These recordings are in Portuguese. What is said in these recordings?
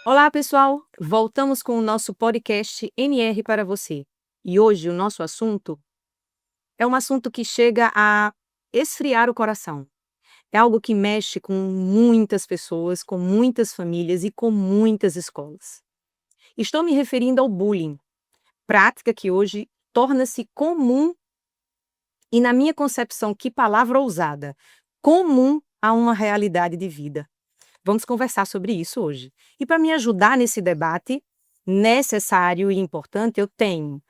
Olá, pessoal! Voltamos com o nosso podcast NR para você. E hoje o nosso assunto é um assunto que chega a esfriar o coração. É algo que mexe com muitas pessoas, com muitas famílias e com muitas escolas. Estou me referindo ao bullying, prática que hoje torna-se comum e, na minha concepção, que palavra ousada, comum a uma realidade de vida. Vamos conversar sobre isso hoje. E para me ajudar nesse debate necessário e importante, eu tenho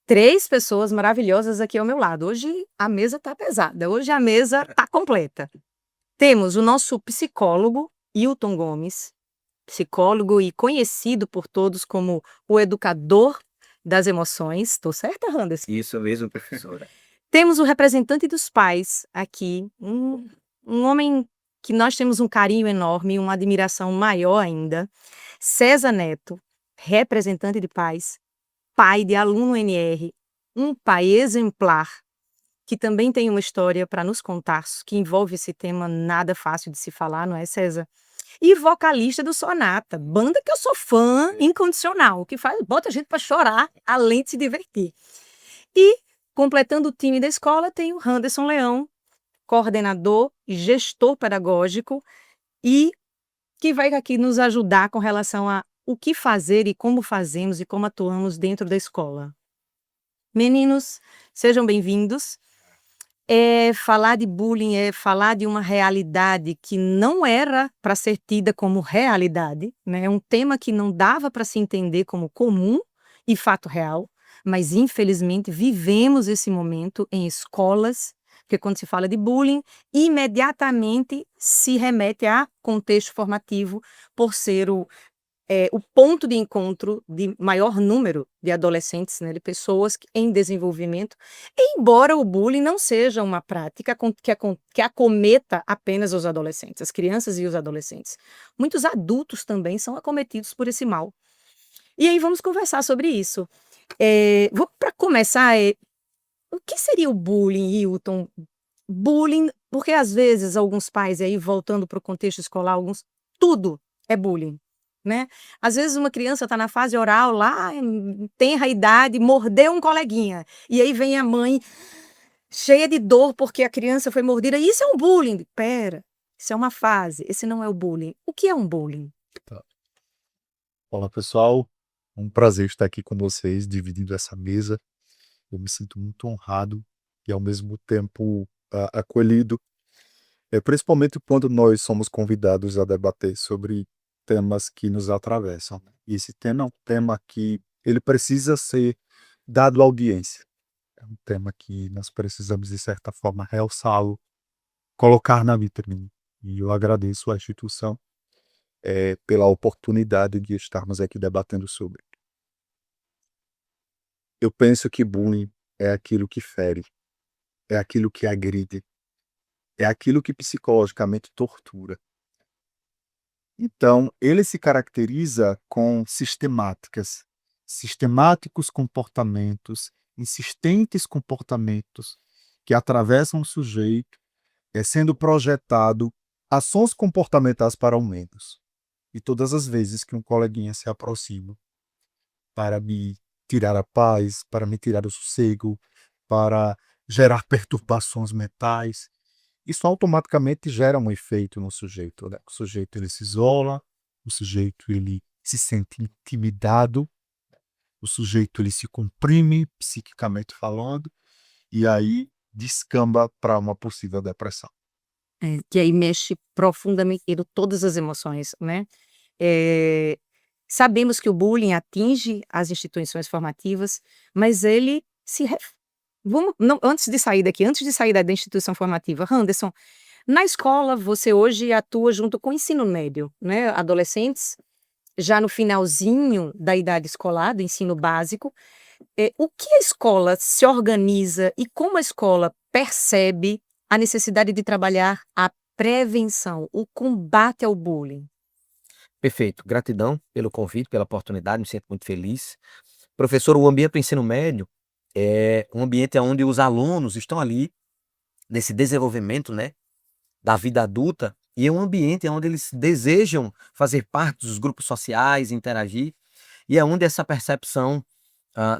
3 pessoas maravilhosas aqui ao meu lado. Hoje a mesa está pesada, hoje a mesa está completa. Temos o nosso psicólogo, Hilton Gomes, psicólogo e conhecido por todos como o educador das emoções. Estou certa, Randers? Isso mesmo, professora. Temos o representante dos pais aqui, um homem que nós temos um carinho enorme, uma admiração maior ainda, César Neto, representante de pais, pai de aluno NR, um pai exemplar, que também tem uma história para nos contar, que envolve esse tema nada fácil de se falar, não é, César? E vocalista do Sonata, banda que eu sou fã incondicional, que bota a gente para chorar, além de se divertir. E, completando o time da escola, tem o Handerson Leão, coordenador e gestor pedagógico, e que vai aqui nos ajudar com relação a o que fazer e como fazemos e como atuamos dentro da escola. Meninos, sejam bem-vindos. Falar de bullying é falar de uma realidade que não era para ser tida como realidade, né? É um tema que não dava para se entender como comum e fato real, mas infelizmente vivemos esse momento em escolas, porque quando se fala de bullying, imediatamente se remete a contexto formativo, por ser o ponto de encontro de maior número de adolescentes, né, de pessoas em desenvolvimento, embora o bullying não seja uma prática que acometa apenas os adolescentes, as crianças e os adolescentes. Muitos adultos também são acometidos por esse mal. E aí vamos conversar sobre isso. Para começar, o que seria o bullying, Hilton? Bullying, porque às vezes alguns pais, aí voltando para o contexto escolar, tudo é bullying, né. Às vezes uma criança está na fase oral lá, em tenra idade, mordeu um coleguinha, e aí vem a mãe cheia de dor porque a criança foi mordida, isso é um bullying. Espera, isso é uma fase, esse não é o bullying. O que é um bullying? Tá. Olá, pessoal. É um prazer estar aqui com vocês, dividindo essa mesa. Eu me sinto muito honrado e, ao mesmo tempo, acolhido, principalmente quando nós somos convidados a debater sobre temas que nos atravessam. E esse tema é um tema que ele precisa ser dado audiência. É um tema que nós precisamos, de certa forma, realçá-lo, colocar na vitrine. E eu agradeço à instituição pela oportunidade de estarmos aqui debatendo sobre. Eu penso que bullying é aquilo que fere, é aquilo que agride, é aquilo que psicologicamente tortura. Então, ele se caracteriza com sistemáticos comportamentos, insistentes comportamentos que atravessam o sujeito, sendo projetado ações comportamentais para ao menos. E todas as vezes que um coleguinha se aproxima para me tirar a paz, para me tirar o sossego, para gerar perturbações mentais, isso automaticamente gera um efeito no sujeito, né? O sujeito ele se isola, o sujeito ele se sente intimidado, o sujeito ele se comprime psiquicamente falando, e aí descamba para uma possível depressão. Que aí mexe profundamente em todas as emoções, né. Eh, Sabemos que o bullying atinge as instituições formativas, mas ele se ref vamos não, antes de sair da instituição formativa, Anderson, na escola você hoje atua junto com o ensino médio, né, adolescentes, já no finalzinho da idade escolar, do ensino básico. O que a escola se organiza e como a escola percebe a necessidade de trabalhar a prevenção, o combate ao bullying? Perfeito. Gratidão pelo convite, pela oportunidade, me sinto muito feliz. Professor, o ambiente do ensino médio é um ambiente onde os alunos estão ali nesse desenvolvimento, né, da vida adulta, e é um ambiente onde eles desejam fazer parte dos grupos sociais, interagir, e é onde essa percepção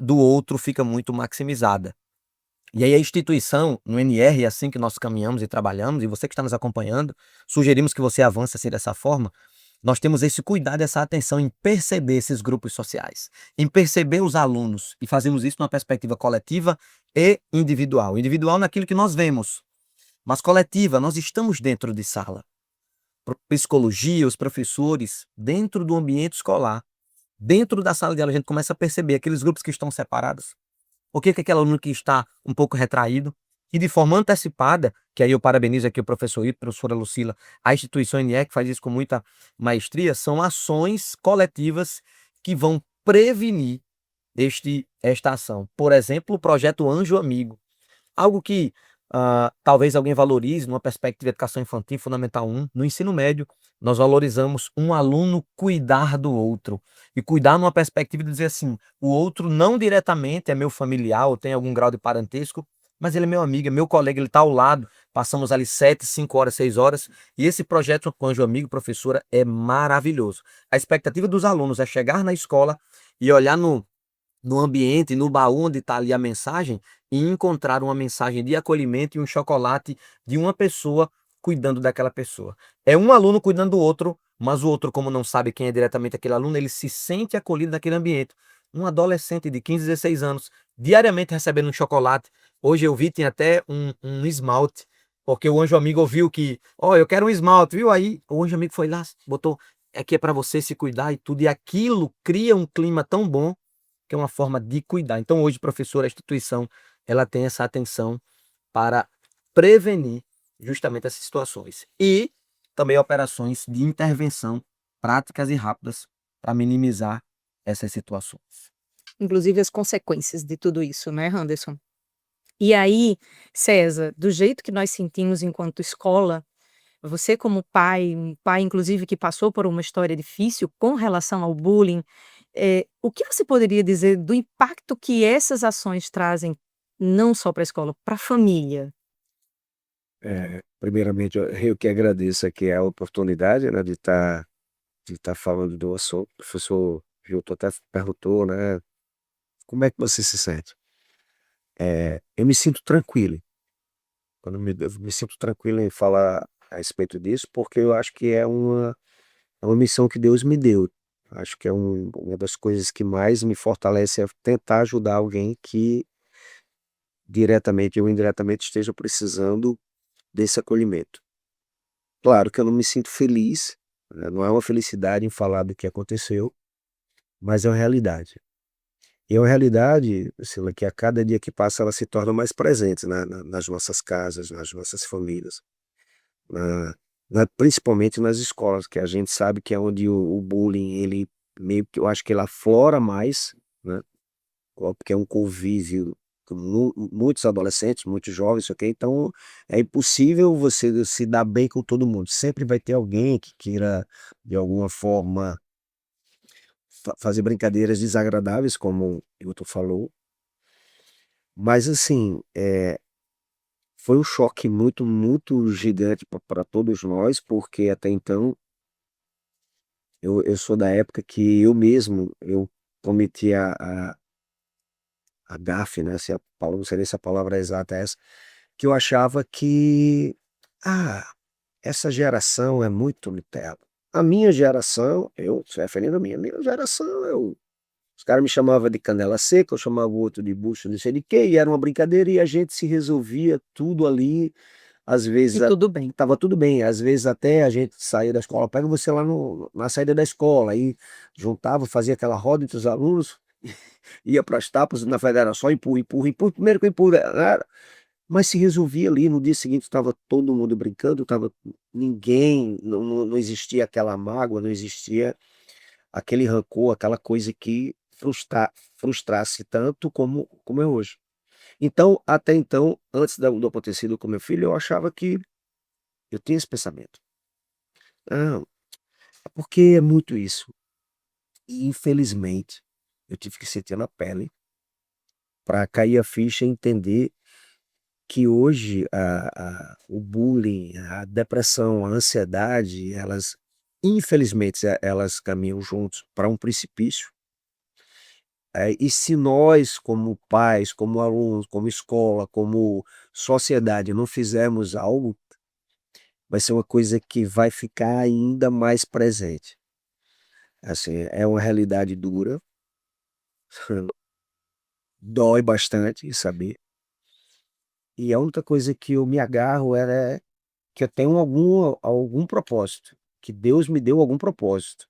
do outro fica muito maximizada. E aí a instituição, no NR, é assim que nós caminhamos e trabalhamos, e você que está nos acompanhando, sugerimos que você avance assim dessa forma. Nós temos esse cuidado, essa atenção em perceber esses grupos sociais, em perceber os alunos, e fazemos isso numa perspectiva coletiva e individual. Individual naquilo que nós vemos, mas coletiva, nós estamos dentro de sala. Psicologia, os professores, dentro do ambiente escolar, dentro da sala de aula, a gente começa a perceber aqueles grupos que estão separados. Por que aquele aluno que está um pouco retraído, e de forma antecipada, que aí eu parabenizo aqui o professor Ito, a professora Lucila, a instituição NE, que faz isso com muita maestria, são ações coletivas que vão prevenir esta ação. Por exemplo, o projeto Anjo Amigo, algo que talvez alguém valorize numa perspectiva de educação infantil, Fundamental 1, no ensino médio, nós valorizamos um aluno cuidar do outro. E cuidar numa perspectiva de dizer assim, o outro não diretamente é meu familiar ou tem algum grau de parentesco, mas ele é meu amigo, é meu colega, ele está ao lado. Passamos ali 7, 5 horas, 6 horas. E esse projeto com Anjo Amigo, professora, é maravilhoso. A expectativa dos alunos é chegar na escola e olhar no ambiente, no baú onde está ali a mensagem, e encontrar uma mensagem de acolhimento e um chocolate de uma pessoa cuidando daquela pessoa. É um aluno cuidando do outro, mas o outro, como não sabe quem é diretamente aquele aluno, ele se sente acolhido naquele ambiente. Um adolescente de 15, 16 anos, diariamente recebendo um chocolate. Hoje eu vi, tem até um esmalte, porque o Anjo Amigo ouviu que, eu quero um esmalte, viu? Aí o Anjo Amigo foi lá, botou, aqui é para você se cuidar e tudo, e aquilo cria um clima tão bom, que é uma forma de cuidar. Então hoje, professor, a instituição, ela tem essa atenção para prevenir justamente essas situações. E também operações de intervenção práticas e rápidas para minimizar essas situações. Inclusive as consequências de tudo isso, né, Anderson? E aí, César, do jeito que nós sentimos enquanto escola, você como pai, um pai inclusive que passou por uma história difícil com relação ao bullying, o que você poderia dizer do impacto que essas ações trazem, não só para a escola, para a família? Primeiramente, eu que agradeço aqui a oportunidade, né, de estar falando do assunto. O professor Hilton até perguntou, né, como é que você se sente? Eu me sinto tranquilo. Eu me sinto tranquilo em falar a respeito disso, porque eu acho que é uma missão que Deus me deu. Acho que uma das coisas que mais me fortalece é tentar ajudar alguém que diretamente ou indiretamente esteja precisando desse acolhimento. Claro que eu não me sinto feliz, né, não é uma felicidade em falar do que aconteceu, mas é uma realidade. E é uma realidade, Priscila, que a cada dia que passa ela se torna mais presente nas nossas casas, nas nossas famílias, na principalmente nas escolas, que a gente sabe que é onde o bullying, ele meio que eu acho que ele aflora mais, né, porque é um convívio com muitos adolescentes, muitos jovens, ok? Então é impossível você se dar bem com todo mundo. Sempre vai ter alguém que queira, de alguma forma, fazer brincadeiras desagradáveis, como o Hilton falou. Mas assim, foi um choque muito, muito gigante para todos nós, porque até então eu sou da época que eu mesmo, eu cometi a gafe, né? Se a palavra, não sei nem se a palavra exata é essa, que eu achava que, essa geração é muito Nutella. A minha geração, eu se referindo a minha geração, os caras me chamavam de canela seca, eu chamava o outro de bucho, não sei de quê, e era uma brincadeira e a gente se resolvia tudo ali, às E vezes tudo bem. estava tudo bem, às vezes até a gente saía da escola, pega você lá na saída da escola, aí juntava, fazia aquela roda entre os alunos, ia para as tapas, na verdade era só empurra, empurra, empurra, primeiro que eu empurro, mas se resolvia ali, no dia seguinte estava todo mundo brincando, estava ninguém, não existia aquela mágoa, não existia aquele rancor, aquela coisa que frustrasse tanto como é hoje. Então, até então, antes do acontecido com meu filho, eu achava que eu tinha esse pensamento. Não, é porque é muito isso. E infelizmente, eu tive que sentir na pele para cair a ficha e entender que hoje o bullying, a depressão, a ansiedade, elas, infelizmente, elas caminham juntos para um precipício. E se nós, como pais, como alunos, como escola, como sociedade, não fizermos algo, vai ser uma coisa que vai ficar ainda mais presente. Assim, é uma realidade dura, dói bastante saber. E a única coisa que eu me agarro é que eu tenho algum propósito, que Deus me deu algum propósito.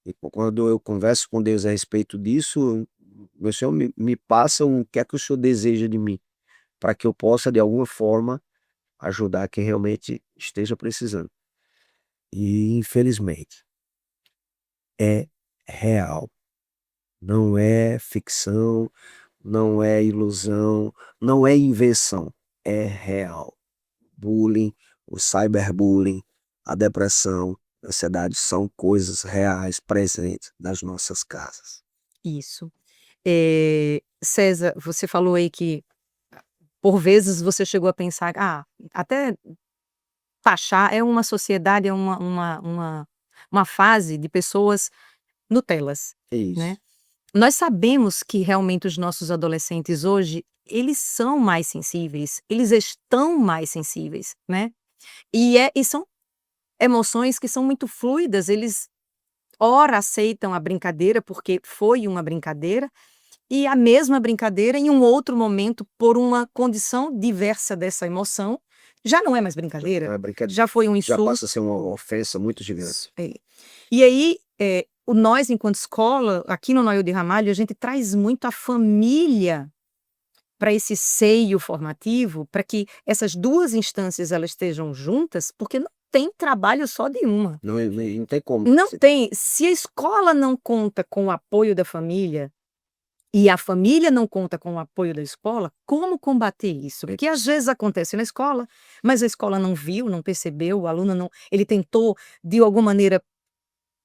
E quando eu converso com Deus a respeito disso, o Senhor me passa o que é que o Senhor deseja de mim, para que eu possa, de alguma forma, ajudar quem realmente esteja precisando. E, infelizmente, é real. Não é ficção, não é ilusão, não é invenção. É real. Bullying, o cyberbullying, a depressão, a ansiedade são coisas reais presentes nas nossas casas. Isso. César, você falou aí que, por vezes, você chegou a pensar: "Ah, até taxar é uma sociedade, é uma fase de pessoas Nutelas", É né. isso. Nós sabemos que realmente os nossos adolescentes hoje, eles são mais sensíveis, eles estão mais sensíveis, né. E são emoções que são muito fluidas, eles ora aceitam a brincadeira, porque foi uma brincadeira, e a mesma brincadeira em um outro momento, por uma condição diversa dessa emoção, já não é mais brincadeira, É brincadeira. já foi um Já passa a insulto. ser uma ofensa muito gigante. É. E aí, o nós enquanto escola, aqui no Noel de Ramalho, a gente traz muito a família para esse seio formativo, para que essas 2 instâncias elas estejam juntas, porque não tem trabalho só de uma. Não tem como. Não tem. Se a escola não conta com o apoio da família, e a família não conta com o apoio da escola, como combater isso? Porque às vezes acontece na escola, mas a escola não viu, não percebeu, o aluno não, ele tentou de alguma maneira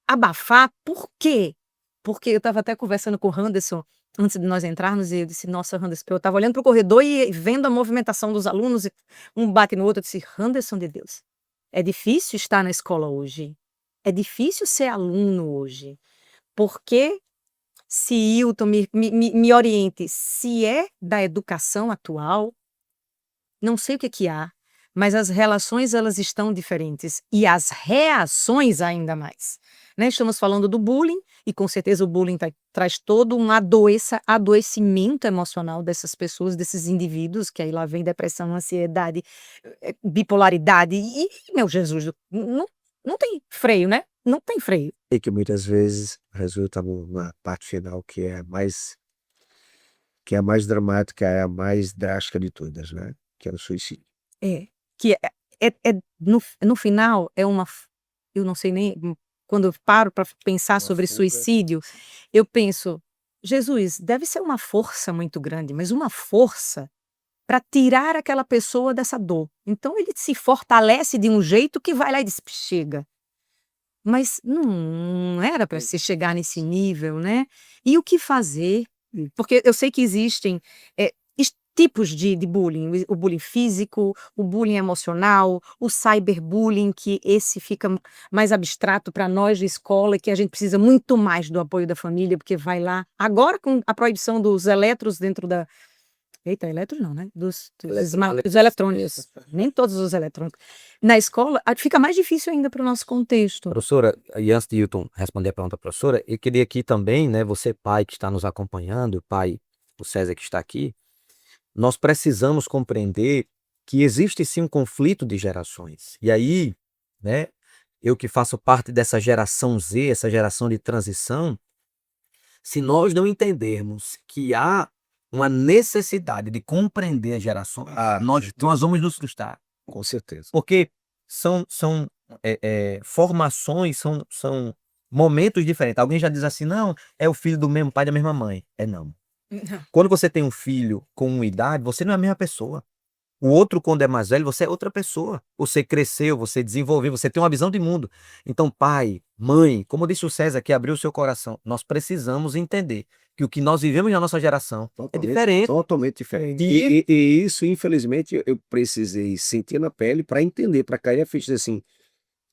abafar. Por quê? Porque eu estava até conversando com o Henderson antes de nós entrarmos e eu disse: "Nossa, Henderson", eu estava olhando para o corredor e vendo a movimentação dos alunos e um bate no outro, eu disse: "Henderson de Deus, é difícil estar na escola hoje, é difícil ser aluno hoje, porque se Hilton me oriente, se é da educação atual, não sei o que que há, mas as relações elas estão diferentes e as reações ainda mais, né. Estamos falando do bullying e com certeza o bullying traz todo um adoecimento emocional dessas pessoas, desses indivíduos, que aí lá vem depressão, ansiedade, bipolaridade e, meu Jesus, não tem freio, né, não tem freio. E que muitas vezes resulta numa parte final que é a mais dramática, é a mais drástica de todas, né, que é o suicídio. É, que no final é uma f eu não sei nem, quando eu paro para pensar Uma sobre fuga. suicídio, eu penso: "Jesus, deve ser uma força muito grande, mas uma força para tirar aquela pessoa dessa dor". Então ele se fortalece de um jeito que vai lá e diz: "Chega". Mas não era para se chegar nesse nível, né. E o que fazer? Porque eu sei que existem, tipos de bullying, o bullying físico, o bullying emocional, o cyberbullying, que esse fica mais abstrato para nós de escola, e que a gente precisa muito mais do apoio da família, porque vai lá agora com a proibição dos eletros dentro da, eita, eletros não, né, dos eletrônicos, nem todos os eletrônicos. Na escola, fica mais difícil ainda para o nosso contexto. Professora, e antes de Hilton responder a pergunta da professora, eu queria aqui também, né, você pai que está nos acompanhando, pai, o César que está aqui, nós precisamos compreender que existe sim um conflito de gerações. E aí, né, eu que faço parte dessa geração Z, essa geração de transição, se nós não entendermos que há uma necessidade de compreender as gerações, nós vamos nos frustrar. Com certeza. Porque são formações, são momentos diferentes. Alguém já diz assim: "Não, é o filho do mesmo pai, da mesma mãe". É não. Quando você tem um filho com uma idade, você não é a mesma pessoa. O outro, quando é mais velho, você é outra pessoa. Você cresceu, você desenvolveu, você tem uma visão de mundo. Então, pai, mãe, como disse o César, que abriu o seu coração, nós precisamos entender que o que nós vivemos na nossa geração é diferente. Totalmente diferente. E- E isso, infelizmente, eu precisei sentir na pele para entender, para cair a ficha assim,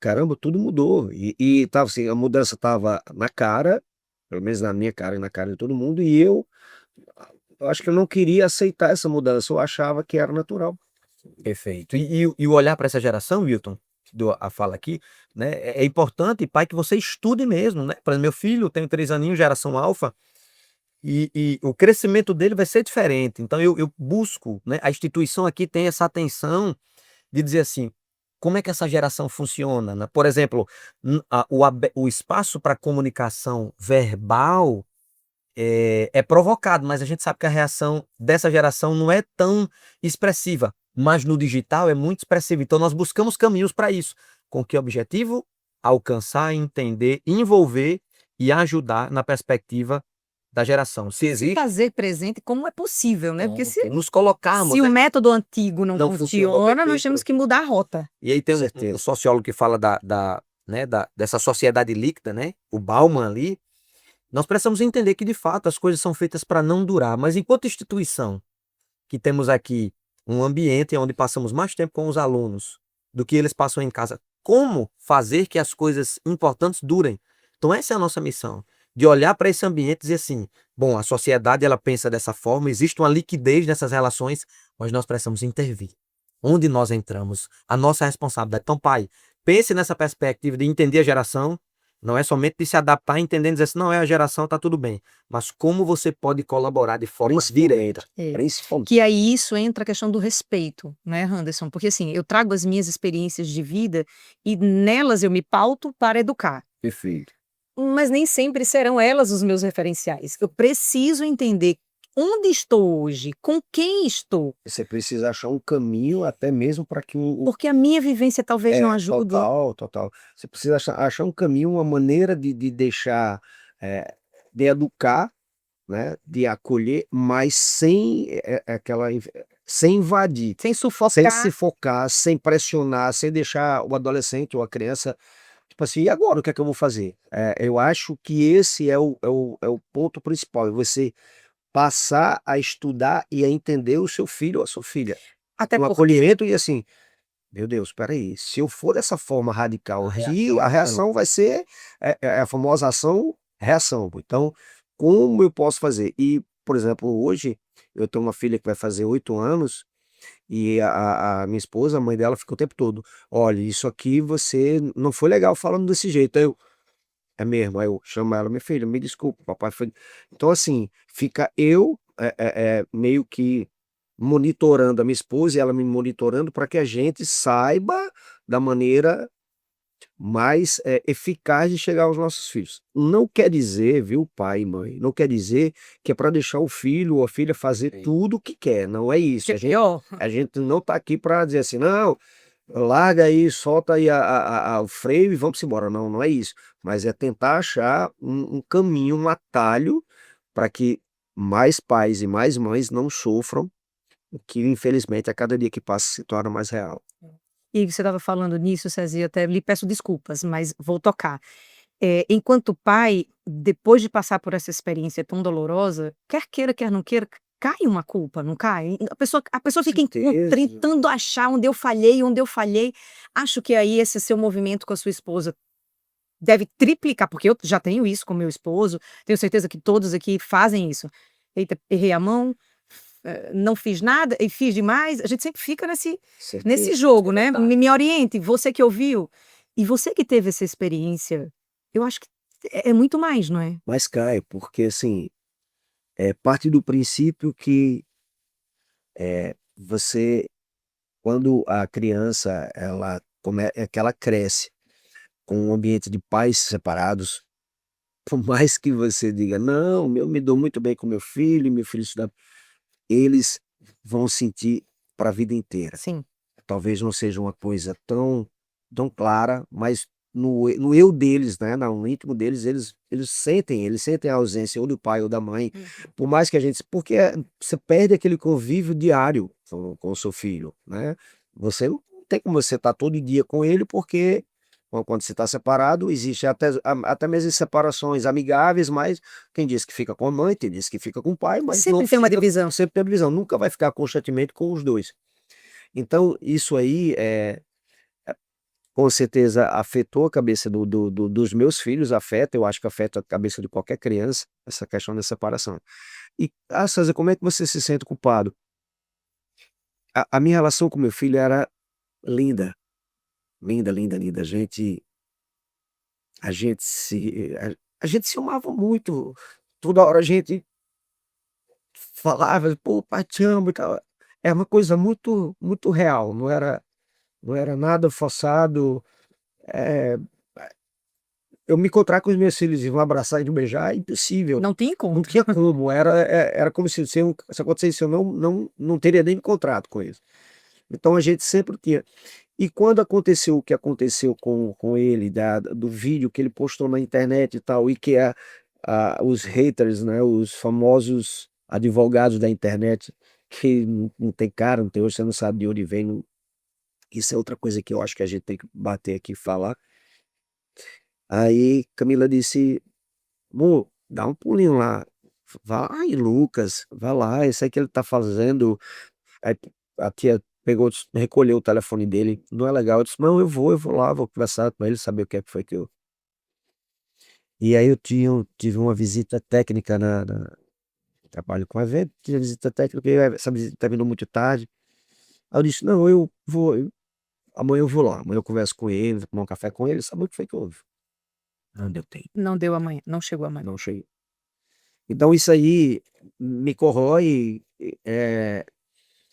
caramba, tudo mudou. E tava assim, a mudança tava na cara, pelo menos na minha cara e na cara de todo mundo, e eu acho que eu não queria aceitar essa mudança, eu achava que era natural. Perfeito. E o olhar para essa geração, Wilton, que deu a fala aqui, né? É importante, pai, que você estude mesmo, né? Por exemplo, meu filho tem 3 aninhos, geração alfa, e o crescimento dele vai ser diferente. Então eu busco, né? A instituição aqui tem essa atenção de dizer assim, como é que essa geração funciona, né? Por exemplo, o espaço para comunicação verbal é provocado, mas a gente sabe que a reação dessa geração não é tão expressiva, mas no digital é muito expressiva. Então nós buscamos caminhos para isso. Com que objetivo? Alcançar, entender, envolver e ajudar na perspectiva da geração. Se Se existe, fazer presente como é possível, né? Porque nos colocarmos, se o né? método antigo não Não funcionou, funciona, nós perfeito. temos que mudar a rota. E aí tem um Certeza. sociólogo que fala dessa sociedade líquida, né? O Bauman ali. Nós precisamos entender que, de fato, as coisas são feitas para não durar. Mas enquanto instituição, que temos aqui um ambiente onde passamos mais tempo com os alunos do que eles passam em casa, como fazer que as coisas importantes durem? Então essa é a nossa missão, de olhar para esse ambiente e dizer assim, bom, a sociedade ela pensa dessa forma, existe uma liquidez nessas relações, mas nós precisamos intervir. Onde nós entramos? A nossa responsabilidade. Então, pai, pense nessa perspectiva de entender a geração, não é somente de se adaptar, entendendo, dizer assim, não é a geração, tá tudo bem. Mas como você pode colaborar de forma direta. É. Principalmente. Que aí isso entra a questão do respeito, né, Anderson? Porque assim, eu trago as minhas experiências de vida e nelas eu me pauto para educar. Perfeito. Mas nem sempre serão elas os meus referenciais. Eu preciso entender onde estou hoje, com quem estou, Você precisa achar um caminho até mesmo para que o porque a minha vivência talvez não ajude. total. Você precisa achar um caminho, uma maneira de deixar, de educar, né, de acolher, mas sem sem invadir, Sem sem sufocar. se focar, sem pressionar, sem deixar o adolescente ou a criança, tipo assim, e agora o que é que eu vou fazer? Eu acho que esse é o ponto principal, é você passar a estudar e a entender o seu filho ou a sua filha. Até Um porque acolhimento e assim, meu Deus, espera aí, se eu for dessa forma radical aqui, a reação vai ser a famosa ação-reação. Então, como eu posso fazer? E, por exemplo, hoje eu tenho uma filha que vai fazer 8 anos e a minha esposa, a mãe dela, fica o tempo todo: olha, isso aqui você não foi legal falando desse jeito. Aí eu, é mesmo, aí eu chamo ela, minha filha, me desculpa, papai foi. Então, assim, fica eu meio que monitorando a minha esposa e ela me monitorando para que a gente saiba da maneira mais eficaz de chegar aos nossos filhos. Não quer dizer, viu, pai e mãe, não quer dizer que é para deixar o filho ou a filha fazer Sim. tudo o que quer, não é isso. que é pior. A gente não está aqui para dizer assim, não, larga aí, solta aí o freio e vamos embora. Não, não é isso. Mas é tentar achar um caminho, um atalho para que mais pais e mais mães não sofram, o que infelizmente a cada dia que passa se torna mais real. E você estava falando nisso, César, e até lhe peço desculpas, mas vou tocar. Enquanto pai, depois de passar por essa experiência tão dolorosa, quer queira, quer não queira, cai uma culpa, não cai? A pessoa fica Certeza. tentando achar onde eu falhei, onde eu falhei. Acho que aí esse seu movimento com a sua esposa deve triplicar, porque eu já tenho isso com meu esposo, tenho certeza que todos aqui fazem isso. Eita, errei a mão, não fiz nada e fiz demais. A gente sempre fica nesse Certeza. jogo, né? Me oriente, você que ouviu. E você que teve essa experiência, eu acho que é muito mais, não é? Mas cai, porque assim, parte do princípio que você, quando a criança, que ela cresce com um ambiente de pais separados, por mais que você diga, não, eu me dou muito bem com meu filho estuda, eles vão sentir para a vida inteira. Sim. Talvez não seja uma coisa tão clara, mas no eu deles, né, no íntimo deles, eles sentem a ausência ou do pai ou da mãe, por mais que a gente, porque você perde aquele convívio diário com o seu filho, né? Você não tem como você estar todo dia com ele, porque Quando você está separado, existe até mesmo separações amigáveis, mas quem diz que fica com a mãe, tem diz que fica com o pai, mas não Sempre tem uma fica, divisão. sempre tem divisão, nunca vai ficar constantemente com os dois. Então, isso aí com certeza afetou a cabeça dos meus filhos, afeta, eu acho que afeta a cabeça de qualquer criança, essa questão da separação. E, César, como é que você se sente culpado? A minha relação com meu filho era linda, linda, linda, linda. A gente se amava muito. Toda hora a gente falava, pô, pai, te amo e tal. É uma coisa muito, muito real, não era nada forçado. É, eu me encontrar com os meus filhos e vão abraçar e me beijar é impossível. Não tem Não encontro. tinha como, era como se acontecesse, eu não teria nem me encontrado com eles. Então a gente sempre tinha. E quando aconteceu o que aconteceu com ele, do vídeo que ele postou na internet e tal, e que os haters, né, os famosos advogados da internet, que não tem cara, não tem hoje, você não sabe de onde vem. Isso é outra coisa que eu acho que a gente tem que bater aqui e falar. Aí Camila disse, amor, dá um pulinho lá. Vai, Lucas, vai lá, isso aí que ele tá fazendo. Aí a tia pegou, recolheu o telefone dele, não é legal. Eu disse, não, eu vou lá, vou conversar com ele, saber o que é que foi que eu. E aí tive uma visita técnica trabalho com evento, tive visita técnica, e essa visita terminou muito tarde. Aí eu disse, não, amanhã eu vou lá, amanhã eu converso com ele, vou tomar um café com ele, sabe o que foi que houve? Não deu tempo, Não deu amanhã, não chegou amanhã. não cheguei. Então isso aí me corrói,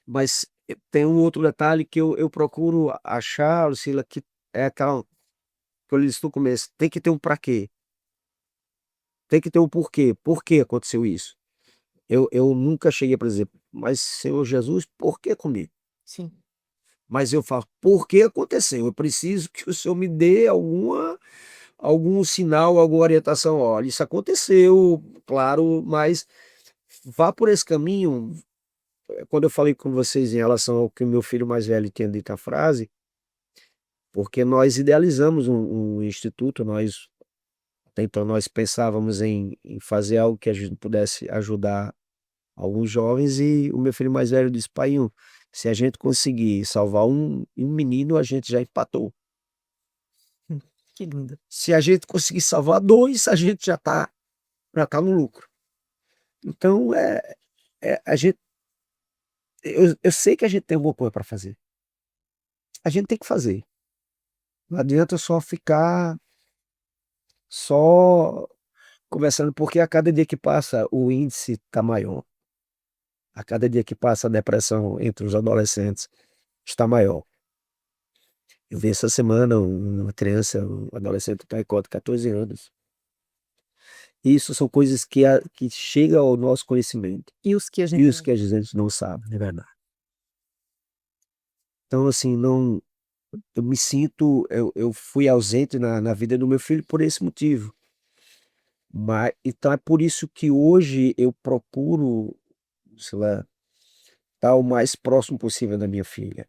mas tem um outro detalhe que eu procuro achar, Lucila, que é aquela que eu disse no começo, tem que ter um para quê, tem que ter um porquê, por que aconteceu isso? Eu nunca cheguei para dizer, mas Senhor Jesus, por que comigo? Sim. Mas eu falo, por que aconteceu? Eu preciso que o Senhor me dê algum sinal, alguma orientação. Olha, isso aconteceu, claro, mas vá por esse caminho. Quando eu falei com vocês em relação ao que o meu filho mais velho tinha dito a frase, porque nós idealizamos um instituto, até então nós pensávamos em fazer algo que a gente pudesse ajudar alguns jovens, e o meu filho mais velho disse, pai, se a gente conseguir salvar um menino, a gente já empatou. Que lindo. Se a gente conseguir salvar dois, a gente já tá no lucro. Então, a gente, eu sei que a gente tem alguma coisa para fazer. A gente tem que fazer. Não adianta só ficar só conversando, porque a cada dia que passa o índice está maior. A cada dia que passa a depressão entre os adolescentes está maior. Eu vi essa semana uma criança, um adolescente de 14 anos. Isso são coisas que chegam ao nosso conhecimento. E os que a E gente os que a gente não sabe, é verdade. Então, assim, não, eu me sinto, eu fui ausente na vida do meu filho por esse motivo. Então é por isso que hoje eu procuro, sei lá, estar o mais próximo possível da minha filha.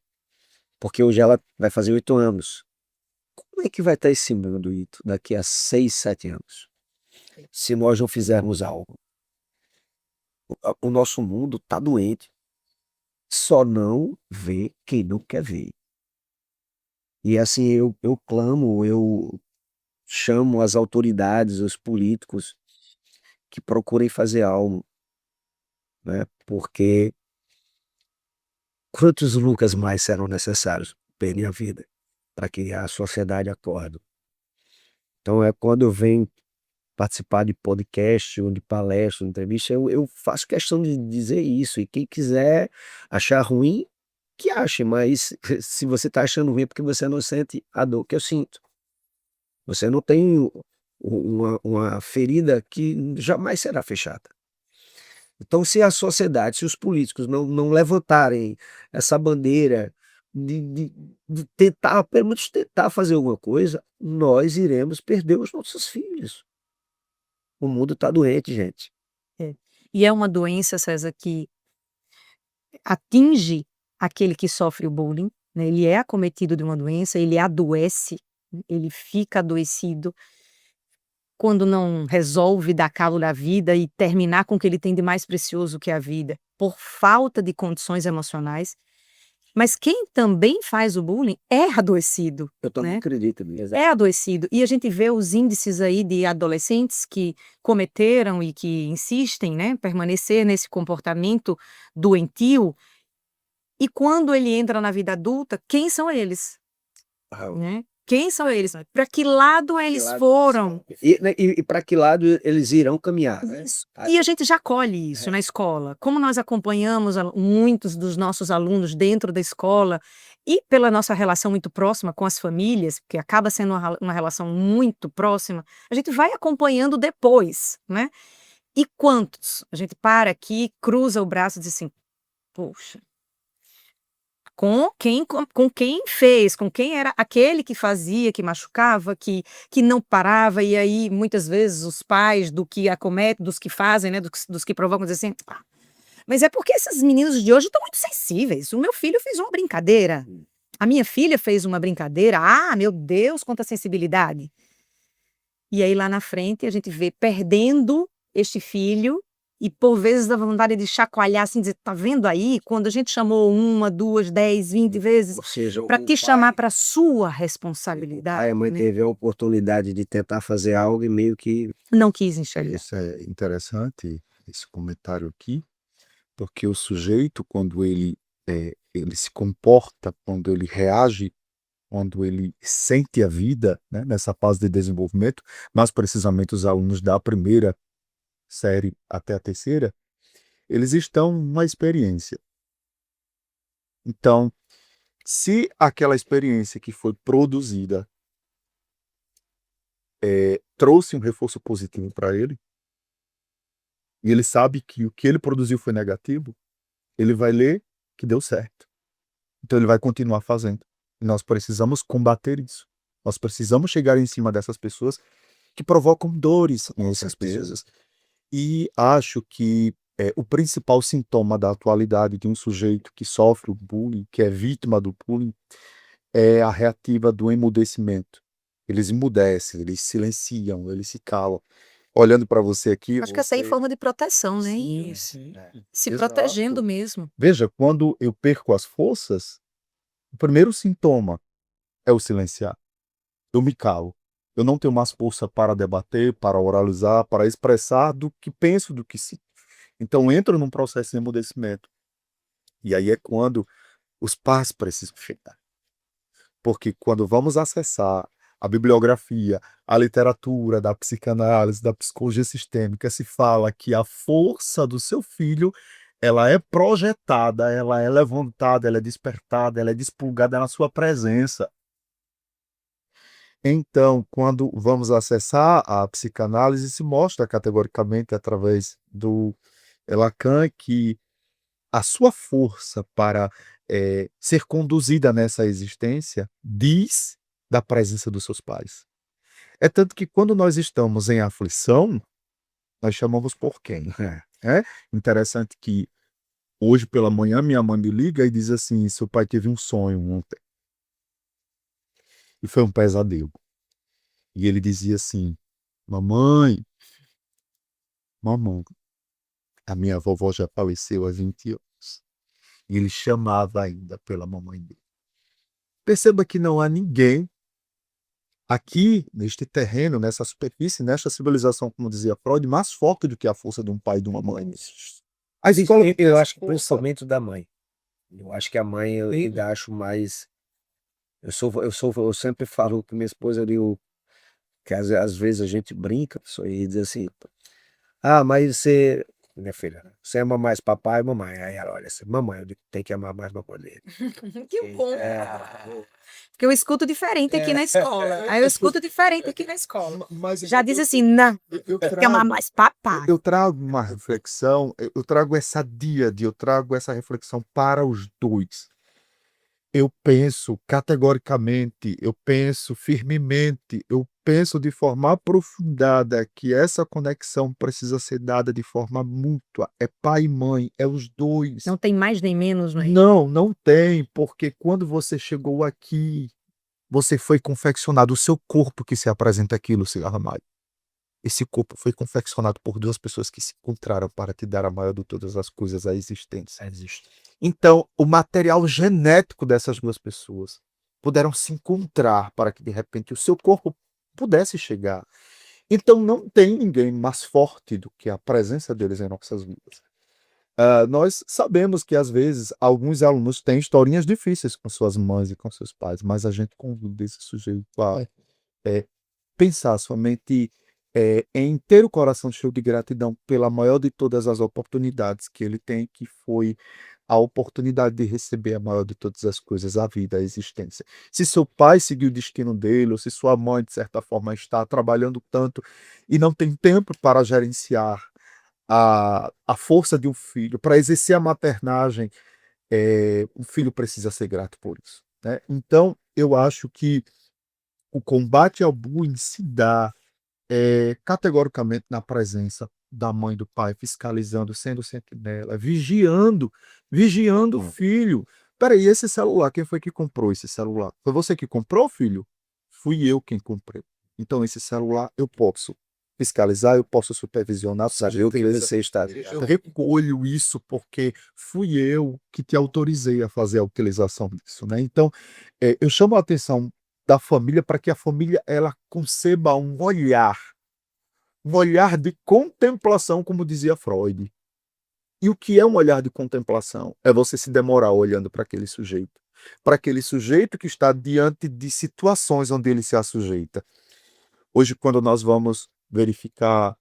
Porque hoje ela vai fazer 8 anos. Como é que vai estar esse mundo, Ito, daqui a 6, 7 anos? Se nós não fizermos algo. O nosso mundo está doente. Só não vê quem não quer ver. E assim, eu clamo, eu chamo as autoridades, os políticos, que procurem fazer algo, né? Porque quantos Lucas mais serão necessários perder a vida para que a sociedade acorde? Então é quando eu venho participar de podcast ou de palestra, de entrevista, eu faço questão de dizer isso, e quem quiser achar ruim, que ache, mas se você está achando ruim é porque você não sente a dor que eu sinto. Você não tem uma ferida que jamais será fechada. Então, se a sociedade, se os políticos não levantarem essa bandeira de tentar, pelo menos tentar fazer alguma coisa, nós iremos perder os nossos filhos. O mundo está doente, gente. É. E é uma doença, César, que atinge aquele que sofre o bullying, né? Ele é acometido de uma doença, ele adoece ele fica adoecido quando não resolve dar cabo da vida e terminar com o que ele tem de mais precioso que é a vida, por falta de condições emocionais. Mas quem também faz o bullying é adoecido, Eu também né? acredito nisso. É adoecido. E a gente vê os índices aí de adolescentes que cometeram e que insistem, né, permanecer nesse comportamento doentio, e quando ele entra na vida adulta, quem são eles, Ah, né? Quem são eles? Para que lado que eles lado foram? e para que lado eles irão caminhar, né? Isso. E a gente já colhe isso na escola. Como nós acompanhamos muitos dos nossos alunos dentro da escola e pela nossa relação muito próxima com as famílias, porque acaba sendo uma relação muito próxima, a gente vai acompanhando depois, né? E quantos? A gente para aqui, cruza o braço e diz assim: poxa, com quem fez, com quem era aquele que fazia, que machucava, que não parava, e aí muitas vezes os pais do que acomete, dos que fazem, né, dos que provocam, dizem assim: "Ah, mas é porque esses meninos de hoje estão muito sensíveis. O meu filho fez uma brincadeira, a minha filha fez uma brincadeira, ah, meu Deus, quanta sensibilidade". E aí lá na frente a gente vê perdendo este filho e por vezes dá vontade de chacoalhar assim, dizer: "Tá vendo aí, quando a gente chamou 1, 2, 10, 20 vezes Ou seja, para o te chamar pai para sua pai responsabilidade, e a mãe né, teve a oportunidade de tentar fazer algo e meio que não quis enxergar". Isso é interessante, esse comentário aqui, porque o sujeito, quando ele se comporta, quando ele reage, quando ele sente a vida, né, nessa fase de desenvolvimento, mais precisamente os alunos da primeira série até a terceira, eles estão numa experiência. Então, se aquela experiência que foi produzida trouxe um reforço positivo para ele, e ele sabe que o que ele produziu foi negativo, ele vai ler que deu certo. Então ele vai continuar fazendo. E nós precisamos combater isso. Nós precisamos chegar em cima dessas pessoas que provocam dores nessas certeza. pessoas. E acho que o principal sintoma da atualidade de um sujeito que sofre o bullying, que é vítima do bullying, é a reativa do emudecimento. Eles emudecem, eles silenciam, eles se calam. Olhando para você aqui, Acho que essa aí é você. forma de proteção, né, Sim, isso. É. Se protegendo exato. mesmo. Veja, quando eu perco as forças, o primeiro sintoma é o silenciar. Eu me calo. Eu não tenho mais força para debater, para oralizar, para expressar do que penso, do que sinto. Então entro num processo de emudecimento. E aí é quando os pais precisam chegar. Porque quando vamos acessar a bibliografia, a literatura da psicanálise, da psicologia sistêmica, se fala que a força do seu filho, ela é projetada, ela é levantada, ela é despertada, ela é despulgada na sua presença. Então, quando vamos acessar a psicanálise, se mostra categoricamente através do Lacan que a sua força para ser conduzida nessa existência diz da presença dos seus pais. É tanto que quando nós estamos em aflição, nós chamamos por quem? É interessante que hoje pela manhã minha mãe me liga e diz assim: seu pai teve um sonho ontem e foi um pesadelo. E ele dizia assim: mamãe, mamãe, a minha vovó já faleceu há 20 anos. E ele chamava ainda pela mamãe dele. Perceba que não há ninguém aqui, neste terreno, nessa superfície, nesta civilização, como dizia Freud, mais forte do que a força de um pai e de uma mãe. A escola Eu acho que força. principalmente o da mãe. Eu acho que a mãe eu ainda acho mais. Eu sempre falo com minha esposa ali, que às vezes a gente brinca só, e diz assim: ah, mas você, minha filha, você ama mais papai ou mamãe? Aí ela olha assim: mamãe, eu digo, tem que amar mais mamãe dele. Que bom. É, Porque eu escuto diferente aqui na escola. Aí eu escuto diferente aqui na escola. Mas Já diz assim: "Não, eu tem que amar trago, mais papai". eu trago uma reflexão, eu trago essa díade, eu trago essa reflexão para os dois. Eu penso categoricamente, eu penso firmemente, eu penso de forma aprofundada que essa conexão precisa ser dada de forma mútua. É pai e mãe, é os dois. Não tem mais nem menos, não é? Não, não tem, porque quando você chegou aqui, você foi confeccionado, o seu corpo que se apresenta aqui, Lucila Ramalho. Esse corpo foi confeccionado por 2 pessoas que se encontraram para te dar a maior de todas as coisas, a existência. Então, o material genético dessas 2 pessoas puderam se encontrar para que, de repente, o seu corpo pudesse chegar. Então, não tem ninguém mais forte do que a presença deles em nossas vidas. Nós sabemos que, às vezes, alguns alunos têm historinhas difíceis com suas mães e com seus pais, mas a gente convida esse sujeito a pensar somente em ter o coração cheio de gratidão pela maior de todas as oportunidades que ele tem, que foi a oportunidade de receber a maior de todas as coisas, a vida, a existência. Se seu pai seguiu o destino dele, ou se sua mãe, de certa forma, está trabalhando tanto e não tem tempo para gerenciar a força de um filho, para exercer a maternagem, o filho precisa ser grato por isso, né? Então, eu acho que o combate ao bullying se dá categoricamente na presença da mãe e do pai, fiscalizando, sendo sentinela, vigiando o filho. Peraí, esse celular, quem foi que comprou esse celular? Foi você que comprou, filho? Fui eu quem comprei. Então, esse celular eu posso fiscalizar, eu posso supervisionar. Saber o que você está. Eu recolho isso porque fui eu que te autorizei a fazer a utilização disso, né? Então, eu chamo a atenção da família para que a família ela conceba um olhar de contemplação, como dizia Freud. E o que é um olhar de contemplação? É você se demorar olhando para aquele sujeito que está diante de situações onde ele se assujeita. Hoje, quando nós vamos verificar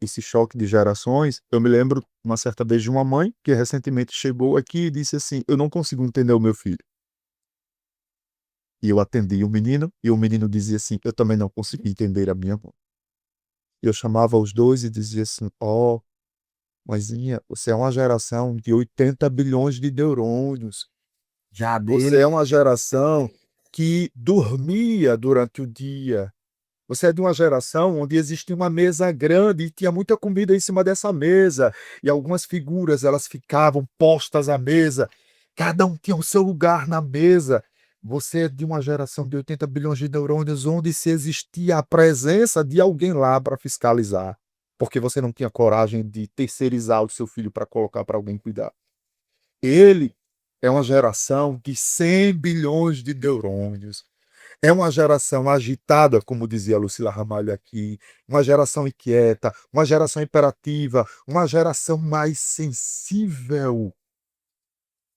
esse choque de gerações, eu me lembro uma certa vez de uma mãe que recentemente chegou aqui e disse assim: eu não consigo entender o meu filho. E eu atendi o menino, e o menino dizia assim: eu também não consegui entender a minha mãe. Eu chamava os dois e dizia assim: ó, mãezinha, você é uma geração de 80 bilhões de neurônios. Já Você dele. é uma geração que dormia durante o dia. Você é de uma geração onde existia uma mesa grande e tinha muita comida em cima dessa mesa. E algumas figuras, elas ficavam postas à mesa. Cada um tinha o seu lugar na mesa. Você é de uma geração de 80 bilhões de neurônios onde se existia a presença de alguém lá para fiscalizar. Porque você não tinha coragem de terceirizar o seu filho para colocar para alguém cuidar. Ele é uma geração de 100 bilhões de neurônios. É uma geração agitada, como dizia a Lucila Ramalho aqui, uma geração inquieta, uma geração imperativa, uma geração mais sensível.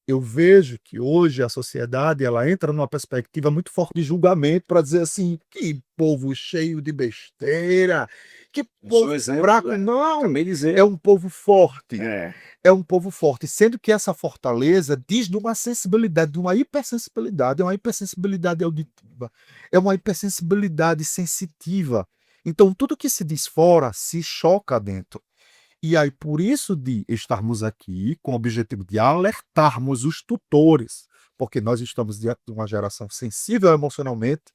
Eu vejo que hoje a sociedade ela entra numa perspectiva muito forte de julgamento para dizer assim: que povo cheio de besteira, que povo fraco. Não, Acabei de dizer. é um povo forte. É. É um povo forte, sendo que essa fortaleza diz de uma sensibilidade, de uma hipersensibilidade, é uma hipersensibilidade auditiva, é uma hipersensibilidade sensitiva. Então, tudo que se diz fora se choca dentro. E aí, por isso de estarmos aqui com o objetivo de alertarmos os tutores, porque nós estamos diante de uma geração sensível emocionalmente,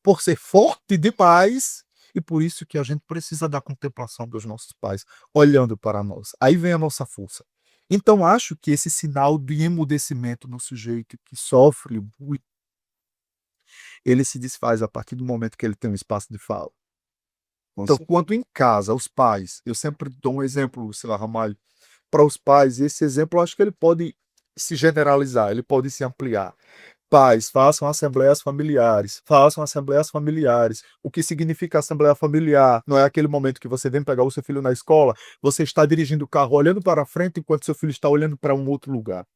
por ser forte demais, e por isso que a gente precisa da contemplação dos nossos pais, olhando para nós. Aí vem a nossa força. Então, acho que esse sinal de emudecimento no sujeito que sofre o bullying, ele se desfaz a partir do momento que ele tem um espaço de fala. Então, quando em casa, os pais, eu sempre dou um exemplo, Lucila Ramalho, para os pais, e esse exemplo eu acho que ele pode se generalizar, ele pode se ampliar. Pais, façam assembleias familiares, façam assembleias familiares. O que significa assembleia familiar? Não é aquele momento que você vem pegar o seu filho na escola, você está dirigindo o carro olhando para frente enquanto seu filho está olhando para um outro lugar.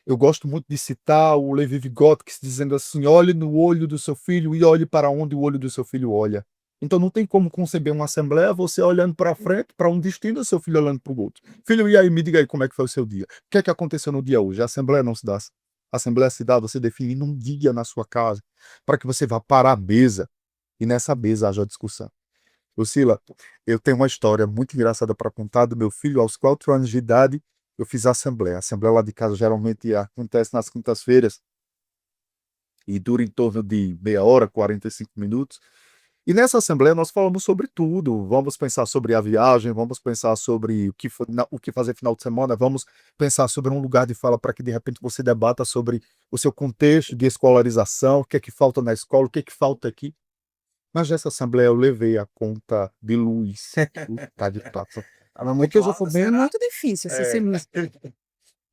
Eu gosto muito de citar o Levi Vygotsky dizendo assim: olhe no olho do seu filho e olhe para onde o olho do seu filho olha. Então não tem como conceber uma assembleia você olhando para frente, para um destino, e seu filho olhando para o outro. Filho, e aí, me diga aí como é que foi o seu dia. O que é que aconteceu no dia hoje? A assembleia não se dá. A assembleia se dá você definindo um dia na sua casa, para que você vá para a mesa, e nessa mesa haja discussão. Lucila, eu tenho uma história muito engraçada para contar do meu filho. Aos 4 anos de idade, eu fiz a assembleia. A assembleia lá de casa geralmente acontece nas quintas-feiras e dura em torno de meia hora, 45 minutos. E nessa assembleia nós falamos sobre tudo. Vamos pensar sobre a viagem, vamos pensar sobre o que fazer final de semana, vamos pensar sobre um lugar de fala para que de repente você debata sobre o seu contexto de escolarização, o que é que falta na escola, o que é que falta aqui. Mas nessa assembleia eu levei a conta de luz. Tá de prata. Tava Porque eu já alta, tô bem, Muito difícil assim, ser luz.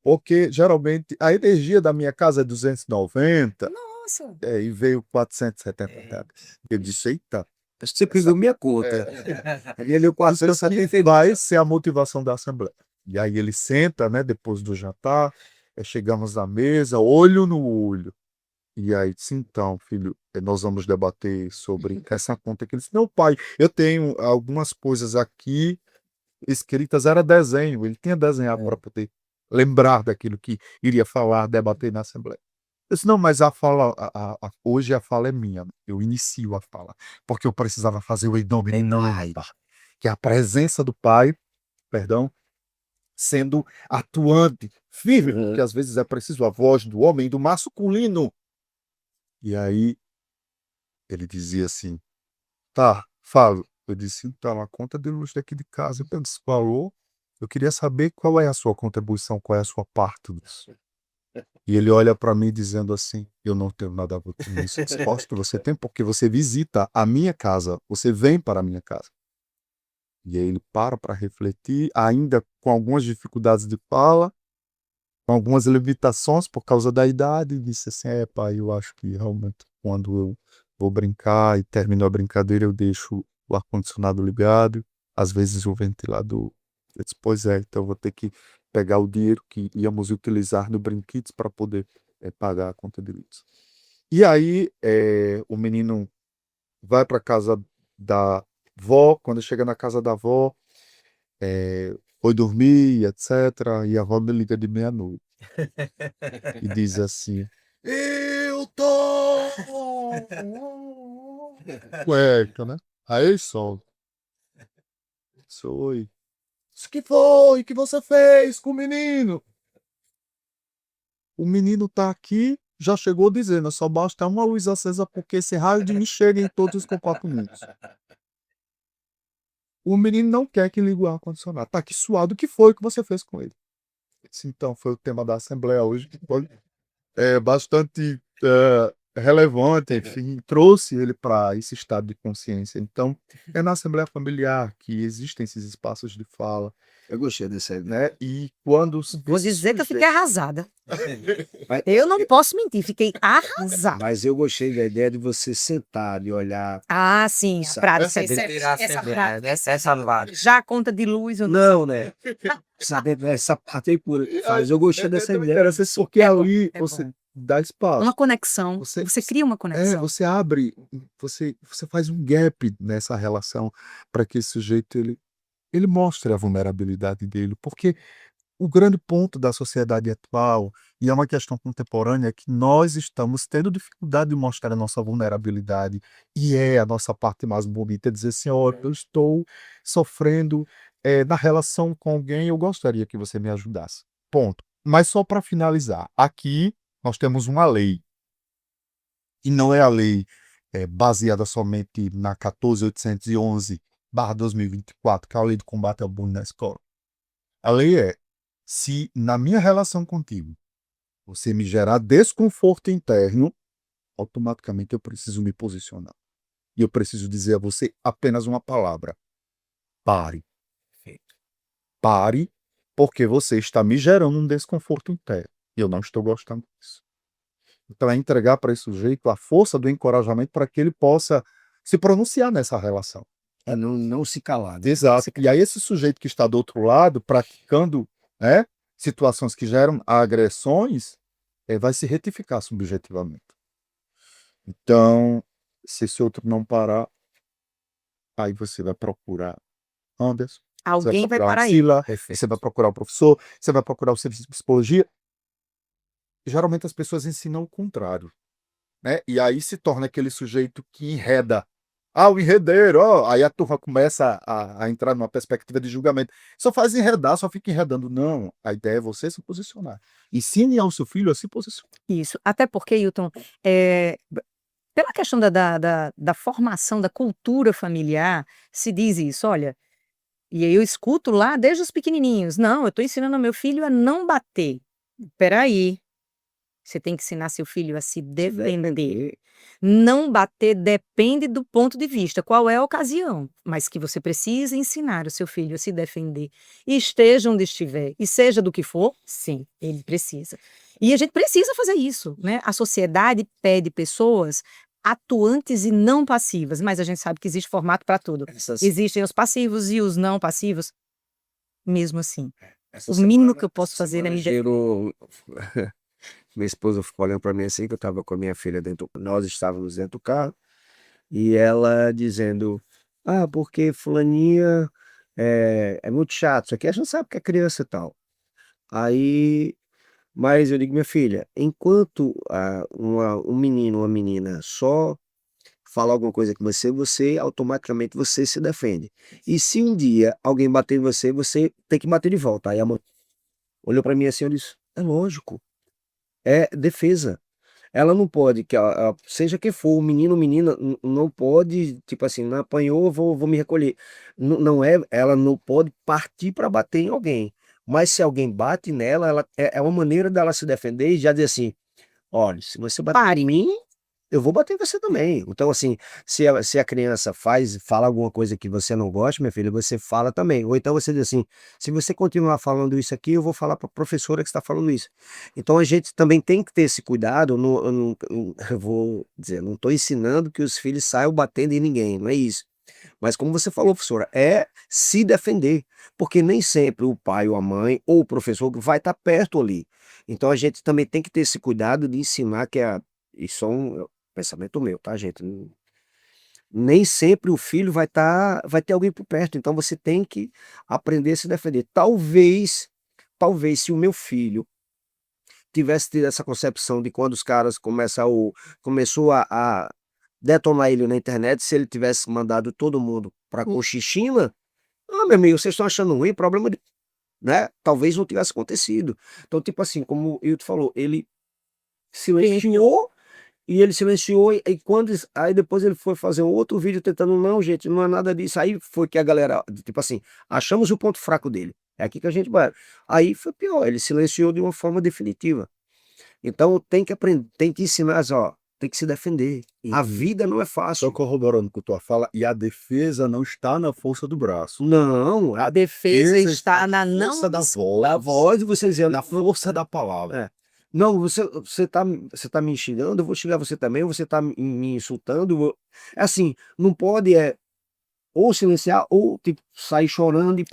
porque geralmente a energia da minha casa é 290, Nossa. e veio 470 reais. Eu disse, eita, Acho que você perdeu minha conta. Ele deu isso aqui 472. vai ser a motivação da assembleia. E aí ele senta, né, depois do jantar, chegamos na mesa, olho no olho. E aí disse, então, filho, nós vamos debater sobre essa conta que ele disse, meu pai, eu tenho algumas coisas aqui escritas, era desenho, ele tinha desenhado para poder lembrar daquilo que iria falar, debater na Assembleia. Eu disse, não, mas a fala, hoje a fala é minha, eu inicio a fala, porque eu precisava fazer o Em Nome do Pai, que é a presença do Pai, perdão, sendo atuante, firme, porque às vezes é preciso a voz do homem, do masculino. E aí ele dizia assim, tá, falo. Eu disse, então, a conta de luz daqui de casa, eu disse, falou, eu queria saber qual é a sua contribuição, qual é a sua parte disso. E ele olha para mim dizendo assim, eu não tenho nada a ver com isso. Resposta você tem porque você visita a minha casa, você vem para a minha casa. E aí ele para refletir, ainda com algumas dificuldades de fala, com algumas limitações por causa da idade, e disse assim, pai, eu acho que realmente quando eu vou brincar e termino a brincadeira, eu deixo o ar-condicionado ligado, às vezes o ventilador. Eu disse, pois é, então eu vou ter que pegar o dinheiro que íamos utilizar no brinquedos para poder pagar a conta de luz. E aí o menino vai para casa da vó, quando chega na casa da avó, foi dormir, etc. E a avó me liga de meia-noite e diz assim, Hilton! Cueca, né? Aí solta. Oi. O que foi que você fez com o menino? O menino tá aqui, já chegou dizendo, só basta uma luz acesa porque esse raio de mim chega em todos os compartimentos. O menino não quer que ligue o ar-condicionado. Tá aqui suado. O que foi que você fez com ele? Então, foi o tema da Assembleia hoje, que foi bastante relevante, enfim, trouxe ele para esse estado de consciência. Então, é na Assembleia Familiar que existem esses espaços de fala, Eu gostei dessa ideia. né? E quando Vou dizer que eu fiquei arrasada. Mas, Eu não posso mentir, fiquei arrasada. mas eu gostei da ideia de você sentar e olhar. Ah, sim, a Essa- prática. Essa Essa essa parte. já a conta de luz, eu não. Não, né? Saber essa parte aí por faz. Eu gostei dessa ideia. interessante porque ali é você bom. dá espaço. Uma conexão. Você- Você cria uma conexão. Você abre, você faz um gap nessa relação para que esse sujeito ele mostre a vulnerabilidade dele, porque o grande ponto da sociedade atual, e é uma questão contemporânea, é que nós estamos tendo dificuldade de mostrar a nossa vulnerabilidade, e é a nossa parte mais bonita, é dizer assim, olha, eu estou sofrendo na relação com alguém, eu gostaria que você me ajudasse. Ponto. Mas só para finalizar, aqui nós temos uma lei, e não é a lei baseada somente na 14.811/2024, que é a lei de combate ao bullying na escola. A lei é, se na minha relação contigo você me gerar desconforto interno, automaticamente eu preciso me posicionar. E eu preciso dizer a você apenas uma palavra: pare. Pare, porque você está me gerando um desconforto interno. E eu não estou gostando disso. Então é entregar para esse sujeito a força do encorajamento para que ele possa se pronunciar nessa relação. É não se calar. Né? Exato. E aí esse sujeito que está do outro lado, praticando, né, situações que geram agressões, vai se retificar subjetivamente. Então, se esse outro não parar, aí você vai procurar Anderson, Alguém vai procurar parar aí. Sila, você vai procurar o professor, você vai procurar o serviço de psicologia. Geralmente as pessoas ensinam o contrário, né? E aí se torna aquele sujeito que enreda. Ah, o enredeiro, ó. Aí a turma começa a entrar numa perspectiva de julgamento. Só faz enredar, só fica enredando. Não, a ideia é você se posicionar. Ensine ao seu filho a se posicionar. Isso. Até porque, Hilton, é, pela questão da formação da cultura familiar, se diz isso, olha, e aí eu escuto lá desde os pequenininhos, não, eu estou ensinando ao meu filho a não bater. Espera aí, você tem que ensinar seu filho a se defender. Não bater depende do ponto de vista, qual é a ocasião, mas que você precisa ensinar o seu filho a se defender. E esteja onde estiver, e seja do que for, sim, ele precisa. E a gente precisa fazer isso, né? A sociedade pede pessoas atuantes e não passivas, mas a gente sabe que existe formato para tudo. Existem os passivos e os não passivos, mesmo assim. Essa O mínimo que eu semana posso essa fazer é semana me defender. gerou minha esposa ficou olhando para mim assim, que eu estava com a minha filha dentro, nós estávamos dentro do carro, e ela dizendo: "Ah, porque fulaninha é muito chato, isso aqui a gente sabe que é criança e tal". Aí, mas eu digo: "Minha filha, enquanto um menino ou uma menina só fala alguma coisa com você, você automaticamente você se defende. E se um dia alguém bater em você, você tem que bater de volta". Aí a mãe olhou para mim assim, eu disse: "É lógico, é defesa". Ela não pode, seja quem for, o menino ou menina, não pode, tipo assim, não apanhou, vou me recolher. Não é, ela não pode partir para bater em alguém. Mas se alguém bate nela, é uma maneira dela se defender e já dizer assim: "Olha, se você bater em mim, eu vou bater em você também". Então, assim, se a criança fala alguma coisa que você não gosta, minha filha, você fala também. Ou então você diz assim: "Se você continuar falando isso aqui, eu vou falar para a professora que está falando isso". Então a gente também tem que ter esse cuidado, eu vou dizer, não estou ensinando que os filhos saiam batendo em ninguém, não é isso. Mas como você falou, professora, é se defender, porque nem sempre o pai ou a mãe ou o professor vai estar perto ali. Então a gente também tem que ter esse cuidado de ensinar isso é um pensamento meu, tá, gente? Nem sempre o filho vai ter alguém por perto, então você tem que aprender a se defender. Talvez se o meu filho tivesse tido essa concepção de quando os caras começou a detonar ele na internet, se ele tivesse mandado todo mundo pra Cochichina, meu amigo, vocês estão achando ruim, problema de, né? Talvez não tivesse acontecido. Então, tipo assim, como o Hilton falou, ele silenciou e ele silenciou, e aí depois ele foi fazer um outro vídeo tentando, não, gente, não é nada disso. Aí foi que a galera, tipo assim, achamos o ponto fraco dele. É aqui que a gente vai. Aí foi pior, ele silenciou de uma forma definitiva. Então tem que aprender, tem que ensinar, ó, tem que se defender. A vida não é Só fácil. corroborando com tua fala, e a defesa não está na força do braço. Não, A defesa Defesa está na não força da dis- voz, a voz de você dizendo, na força da palavra. é, não, você tá me xingando, eu vou xingar você também, você tá me insultando. É assim, não pode ou silenciar ou tipo, sair chorando e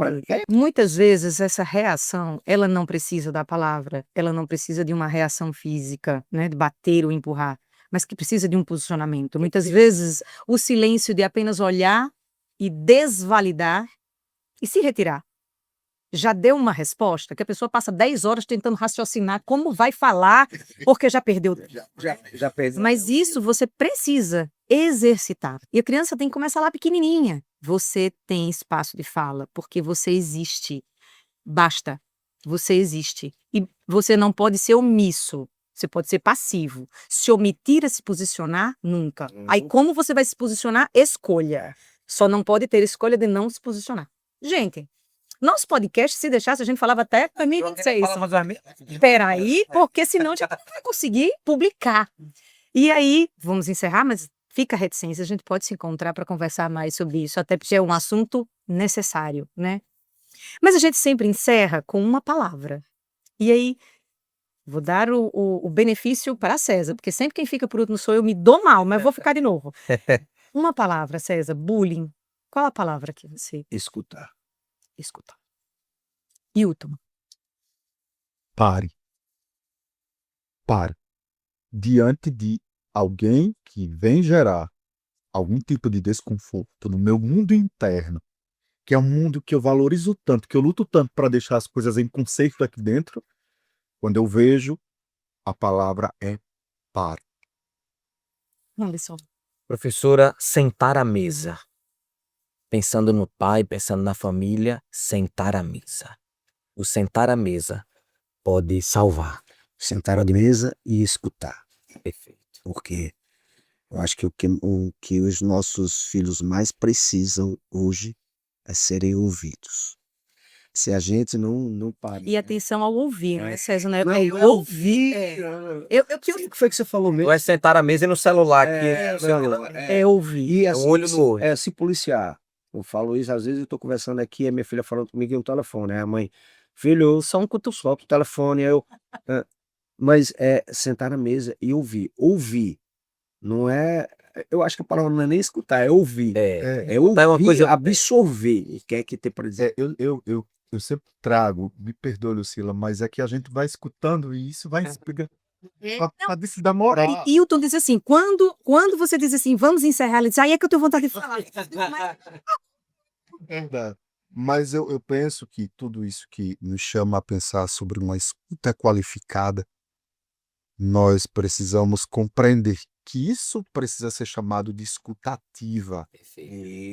Muitas vezes essa reação, ela não precisa da palavra, ela não precisa de uma reação física, né, de bater ou empurrar, mas que precisa de um posicionamento. Muitas vezes o silêncio de apenas olhar e desvalidar e se retirar. Já deu uma resposta que a pessoa passa 10 horas tentando raciocinar como vai falar, porque já perdeu. já fez. Mas isso você precisa exercitar. E a criança tem que começar lá pequenininha. Você tem espaço de fala, porque você existe. Basta. Você existe. E você não pode ser omisso. Você pode ser passivo. Se omitir a se posicionar, nunca. Aí, como você vai se posicionar? Escolha. Só não pode ter escolha de não se posicionar. Gente, nosso podcast, se deixasse, a gente falava até 2026. Espera aí, porque senão a gente não vai conseguir publicar. E aí, vamos encerrar, mas fica a reticência, a gente pode se encontrar para conversar mais sobre isso, até porque é um assunto necessário, né? Mas a gente sempre encerra com uma palavra. E aí, vou dar o benefício para César, porque sempre quem fica por último sou eu, me dou mal, mas vou ficar de novo. Uma palavra, César, bullying. Qual a palavra que você Escutar. escuta? Hilton. Pare. Pare. Diante de alguém que vem gerar algum tipo de desconforto no meu mundo interno, que é um mundo que eu valorizo tanto, que eu luto tanto para deixar as coisas em conceito aqui dentro, quando eu vejo, a palavra é pare. Alisson. Professora, sentar à mesa. Pensando no pai, pensando na família, sentar à mesa. O sentar à mesa pode salvar. Sentar à mesa e escutar. Perfeito. Porque Eu acho que o que os nossos filhos mais precisam hoje é serem ouvidos. Se a gente não para. E atenção ao ouvir, né, César? Não é, Não, é não é ouvir. ouvir. Eu que O que foi que você falou mesmo? Não é sentar à mesa e no celular, É, que não, é ouvir. E é um olho no olho. se policiar. Eu falo isso, às vezes eu tô conversando aqui, a minha filha falando comigo no telefone, aí a mãe, filho, Só um cutucão. solta o telefone, aí eu. Mas é sentar na mesa e ouvir. Ouvir. Não é. Eu acho que a palavra não é nem escutar, é ouvir. É É ouvir, uma coisa. absorver. O que é que tem para dizer? Eu sempre trago, me perdoe, Lucila, mas é que a gente vai escutando e isso vai pegando pra se dar moral. E o Tom disse assim: quando você diz assim, vamos encerrar, ele diz, aí é que eu tenho vontade de falar. Mas Verdade. Mas eu penso que tudo isso que nos chama a pensar sobre uma escuta qualificada, nós precisamos compreender que isso precisa ser chamado de escuta ativa.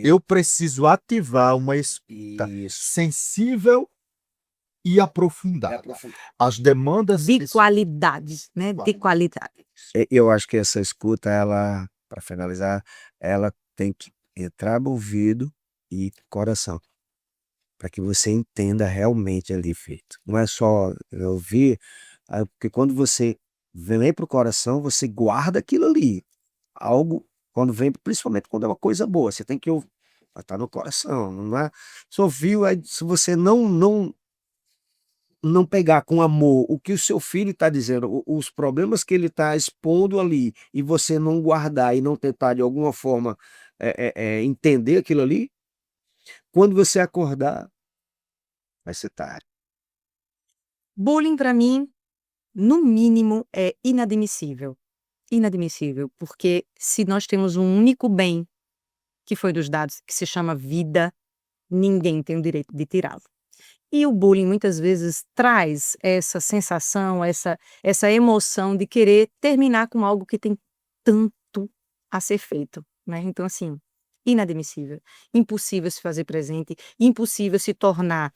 Eu preciso ativar uma escuta Isso. sensível e aprofundada. As demandas de qualidade, né? De qualidade. Eu acho que essa escuta, ela, para finalizar, ela tem que entrar no ouvido e coração, para que você entenda realmente ali feito. Não é só ouvir, porque quando você vem para o coração, você guarda aquilo ali. Algo, quando vem, principalmente quando é uma coisa boa, você tem que ouvir, tá no coração, não é? Se ouviu, aí, se você não pegar com amor o que o seu filho está dizendo, os problemas que ele está expondo ali, e você não guardar e não tentar de alguma forma entender aquilo ali, quando você acordar, vai ser tarde. Bullying, para mim, no mínimo, é inadmissível. Inadmissível, porque se nós temos um único bem que foi dos dados, que se chama vida, ninguém tem o direito de tirá-lo. E o bullying muitas vezes traz essa sensação, essa emoção de querer terminar com algo que tem tanto a ser feito, né? Então, assim, inadmissível, impossível se fazer presente, impossível se tornar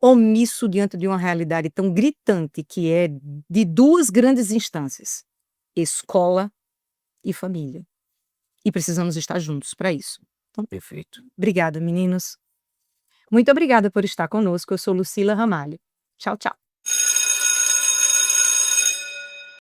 omisso diante de uma realidade tão gritante que é de duas grandes instâncias: escola e família. E precisamos estar juntos para isso. Então, Perfeito. obrigada, meninos. Muito obrigada por estar conosco. Eu sou Lucila Ramalho. Tchau, tchau.